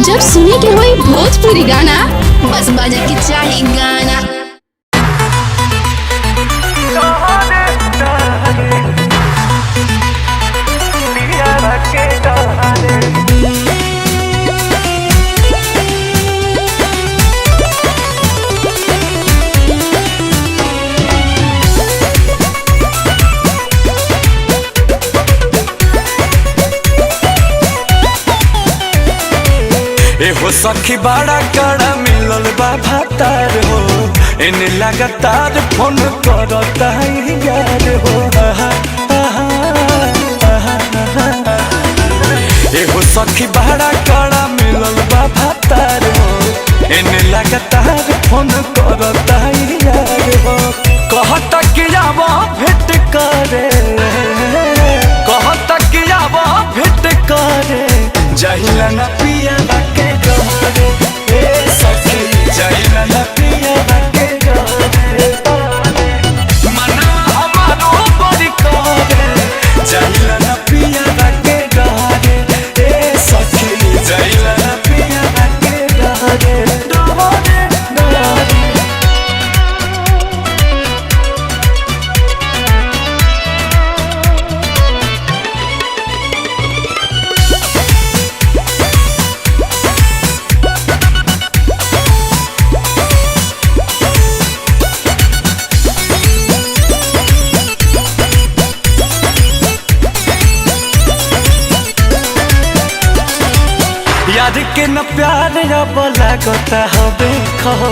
जब सुने के होई भोजपुरी गाना बस बजे के चाही गाना। हो सखी बड़ा कड़ा मिलल बा भातार हो, इन्हें लगातार फोन करता है यार हो। हो सखी बड़ा कड़ा मिलल बा भातार हो, इन्हें लगातार फोन करता है यार हो। कहता कि आव भेंट करे, कहता कि आव भेंट करे, जाहिला न पिया के डरे, ए सखी जाहिला न पिया के डरे। मना हमारो बड़ी करे, जाहिला न पिया के डरे, ए सखी जाहिला न पिया के डरे, डरे डरे। यार के न प्यार अब लागता हबे खहो,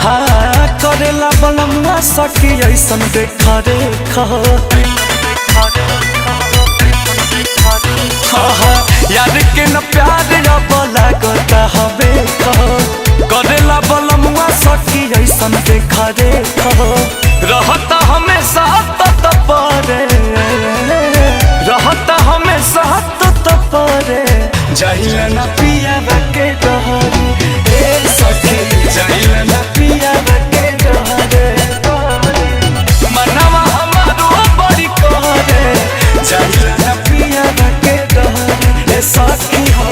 हाँ करेला बलमुआ सखी ऐसन देखा रे खहो। यार के न प्यार अब लागता हबे खहो, करेला बलमुआ सखी ऐसन देखा रे खहो। रहता हमेशा तत परे, रहता हमेशा तत परे, जाहिला न पिया के डरे, ए सखी जाहिला न पिया के डरे। मनवा हमारो बड़ी करे, जाहिला न पिया के डरे, ए सखी हो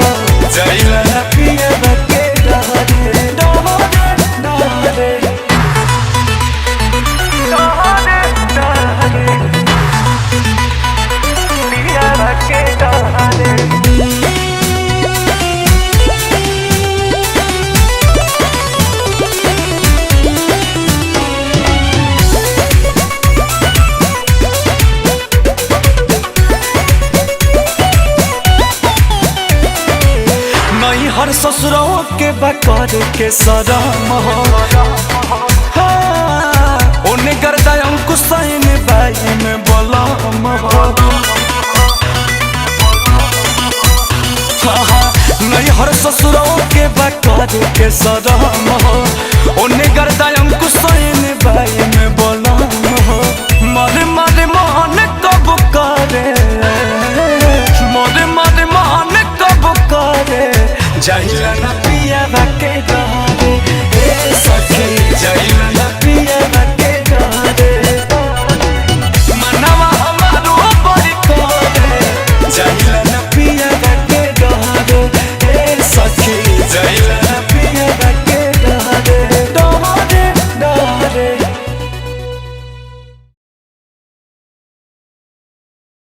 जाहिला न पिया के डरे, डरे डरे। हर ससुरों के बकर के सरम हो, उन्हें गर्दा अंकुश में बाई में बलम हो। नहीं हर ससुरों के बकर के सरम हो, उन्हें गर्दा अंकुश में बाई में बलम हो। मर